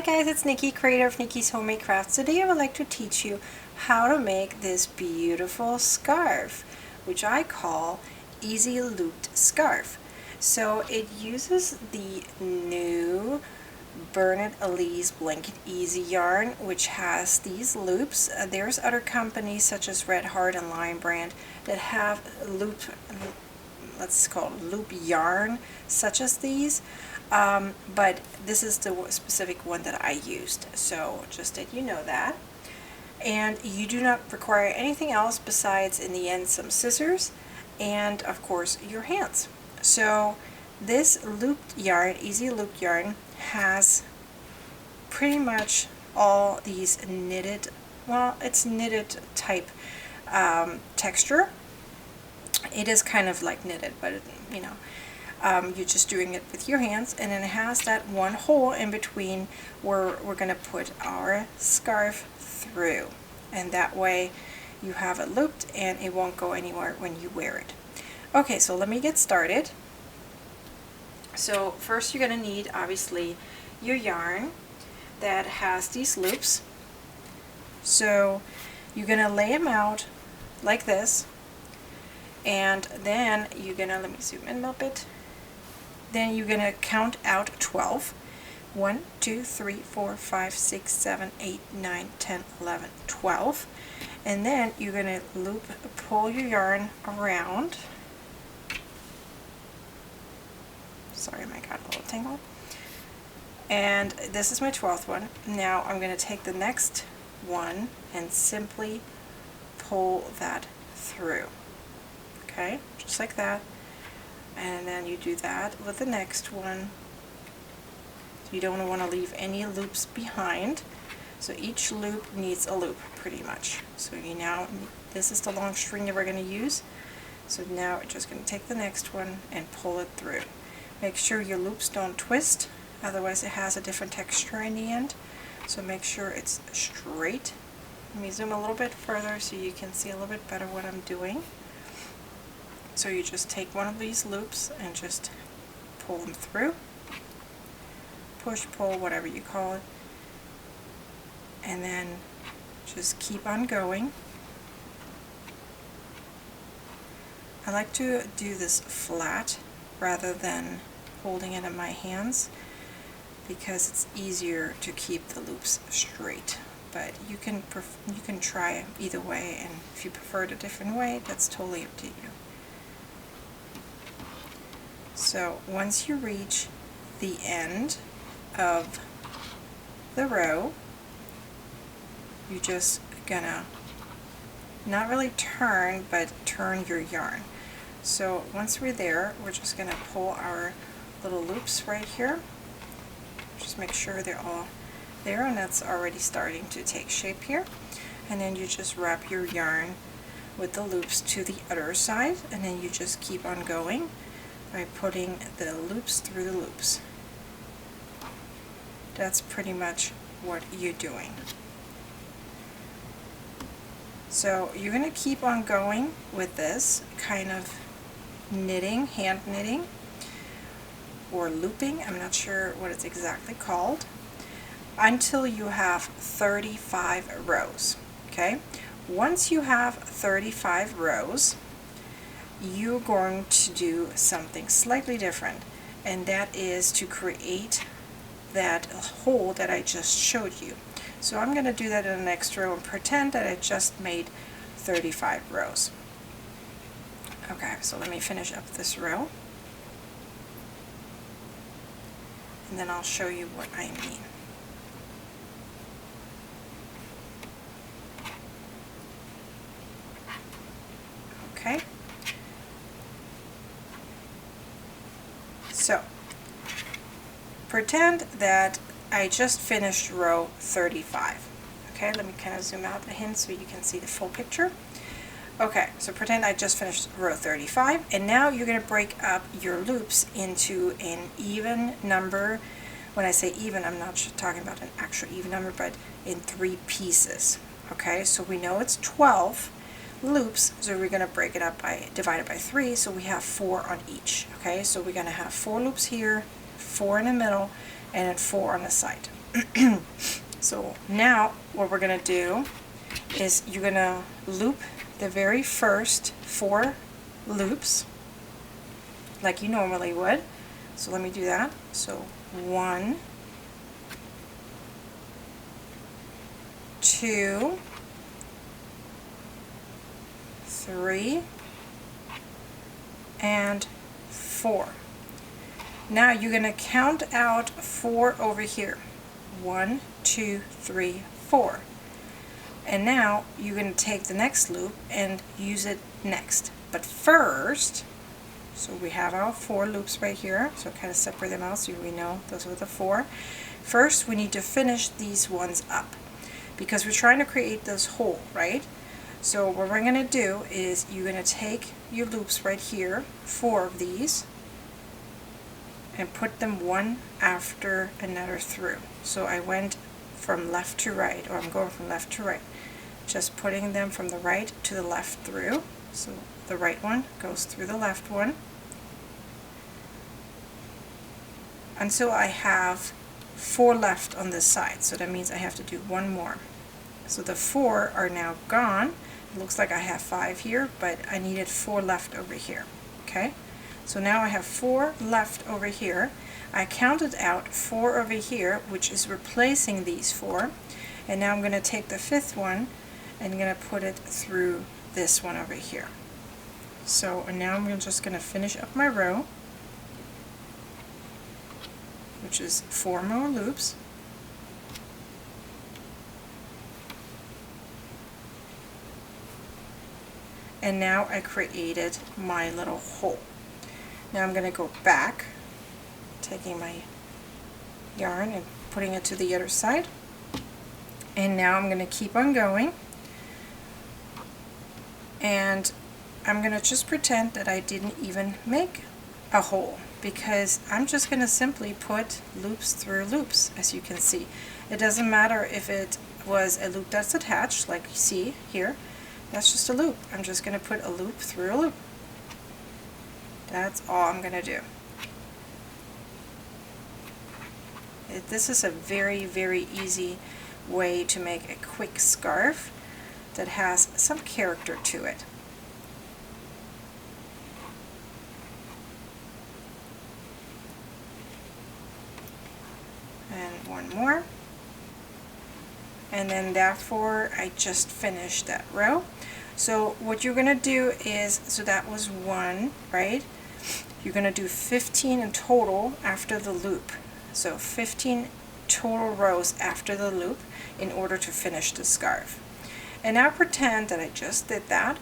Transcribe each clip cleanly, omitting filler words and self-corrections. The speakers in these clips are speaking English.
guys, it's Nikki, creator of Nikki's Homemade Crafts. Today I would like to teach you how to make this beautiful scarf, which I call Easy Looped Scarf. So it uses the new Bernard Elise Blanket Easy yarn, which has these loops. There's other companies such as Red Heart and Lion Brand that have let's call it loop yarn such as these. But this is the specific one that I used, so just that you know that. And you do not require anything else besides, in the end, some scissors and of course your hands. So this looped yarn, easy looped yarn, has pretty much all these knitted, well, it's knitted type texture. It is kind of like knitted, but you know, you're just doing it with your hands, and then it has that one hole in between where we're going to put our scarf through, and that way you have it looped and it won't go anywhere when you wear it. Okay, so let me get started. So first you're going to need, obviously, your yarn that has these loops. So you're going to lay them out like this, and then you're going to, let me zoom in a little bit. Then you're going to count out 12. 1, 2, 3, 4, 5, 6, 7, 8, 9, 10, 11, 12. And then you're going to pull your yarn around. Sorry, I got a little tangled. And this is my 12th one. Now I'm going to take the next one and simply pull that through. Okay, just like that. And then you do that with the next one. You don't want to leave any loops behind. So each loop needs a loop pretty much. So you now, this is the long string that we're going to use. So now we're just going to take the next one and pull it through. Make sure your loops don't twist, otherwise it has a different texture in the end. So make sure it's straight. Let me zoom a little bit further so you can see a little bit better what I'm doing. So you just take one of these loops and just pull them through. Push, pull, whatever you call it. And then just keep on going. I like to do this flat rather than holding it in my hands because it's easier to keep the loops straight. But you can try either way, and if you prefer it a different way, that's totally up to you. So once you reach the end of the row, you're just gonna not really turn, but turn your yarn. So once we're there, we're just gonna pull our little loops right here. Just make sure they're all there, and that's already starting to take shape here. And then you just wrap your yarn with the loops to the other side, and then you just keep on going by putting the loops through the loops. That's pretty much what you're doing. So you're going to keep on going with this kind of knitting, hand knitting, or looping, I'm not sure what it's exactly called, until you have 35 rows. Okay? Once you have 35 rows, you're going to do something slightly different, and that is to create that hole that I just showed you. So I'm going to do that in the next row and pretend that I just made 35 rows. Okay, so let me finish up this row, and then I'll show you what I mean. Okay. So, pretend that I just finished row 35. Okay, let me kind of zoom out a hint so you can see the full picture. Okay, so pretend I just finished row 35, and now you're going to break up your loops into an even number. When I say even, I'm not talking about an actual even number, but in 3 pieces. Okay, so we know it's 12 loops, so we're going to break it up by, divide it by 3, so we have 4 on each. Okay, so we're going to have 4 loops here, 4 in the middle, and then 4 on the side. So now what we're going to do is you're going to loop the very first 4 loops like you normally would. So let me do that. So 1, 2, 3, and 4. Now you're going to count out 4 over here. 1, 2, 3, 4. And now you're going to take the next loop and use it next. But first, so we have our 4 loops right here, so kind of separate them out so we know those are the 4. First, we need to finish these ones up because we're trying to create this hole, right? So what we're going to do is you're going to take your loops right here, 4 of these, and put them one after another through. So I went from left to right, or I'm going from left to right, just putting them from the right to the left through. So the right one goes through the left one until I have 4 left on this side. So that means I have to do 1 more. So the 4 are now gone. It looks like I have 5 here, but I needed 4 left over here. Okay, so now I have 4 left over here. I counted out 4 over here, which is replacing these 4, and now I'm going to take the 5th one and I'm going to put it through this one over here. So and now I'm just going to finish up my row, which is 4 more loops. And now I created my little hole. Now I'm going to go back, taking my yarn and putting it to the other side. And now I'm going to keep on going. And I'm going to just pretend that I didn't even make a hole, because I'm just going to simply put loops through loops, as you can see. It doesn't matter if it was a loop that's attached, like you see here. That's just a loop. I'm just going to put a loop through a loop. That's all I'm going to do. This is a very, very easy way to make a quick scarf that has some character to it. And 1 more. And then therefore I just finished that row. So what you're going to do is, so that was 1, right? You're going to do 15 in total after the loop. So 15 total rows after the loop in order to finish the scarf. And now pretend that I just did that,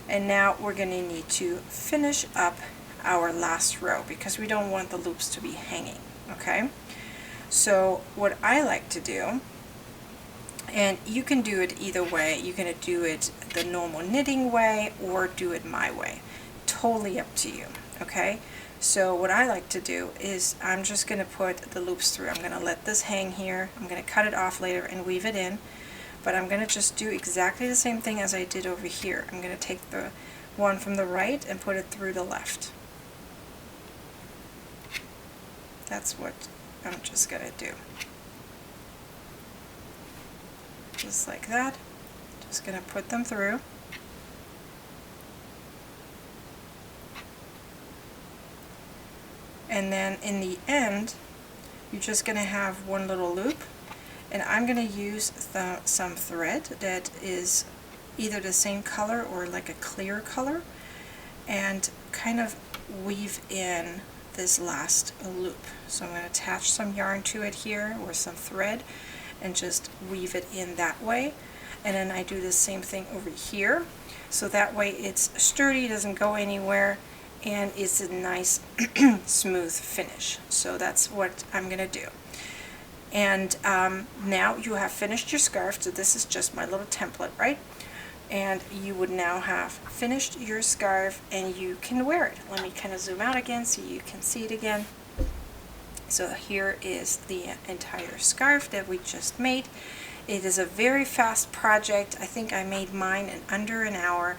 and now we're going to need to finish up our last row because we don't want the loops to be hanging, okay? So what I like to do, and you can do it either way, you can do it the normal knitting way or do it my way, totally up to you, okay? So what I like to do is I'm just going to put the loops through. I'm going to let this hang here, I'm going to cut it off later and weave it in, but I'm going to just do exactly the same thing as I did over here. I'm going to take the one from the right and put it through the left. That's what I'm just going to do. Just like that. Just going to put them through. And then in the end, you're just going to have one little loop. And I'm going to use some thread that is either the same color or like a clear color, and kind of weave in this last loop. So I'm going to attach some yarn to it here, or some thread, and just weave it in that way. And then I do the same thing over here, so that way it's sturdy, doesn't go anywhere, and it's a nice smooth finish. So that's what I'm going to do. And now you have finished your scarf. So this is just my little template, right? And you would now have finished your scarf and you can wear it. Let me kind of zoom out again so you can see it again. So here is the entire scarf that we just made. It is a very fast project. I think I made mine in under an hour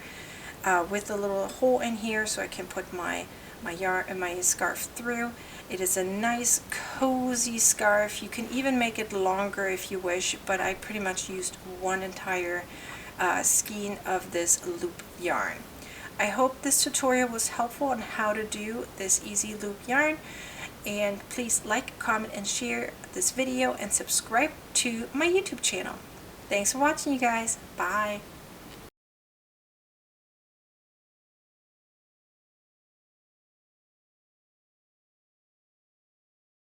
with a little hole in here so I can put my my yarn and my scarf through. It is a nice cozy scarf. You can even make it longer if you wish, but I pretty much used one entire skein of this loop yarn. I hope this tutorial was helpful on how to do this easy loop yarn, and please like, comment, and share this video and subscribe to my YouTube channel. Thanks for watching, you guys. Bye.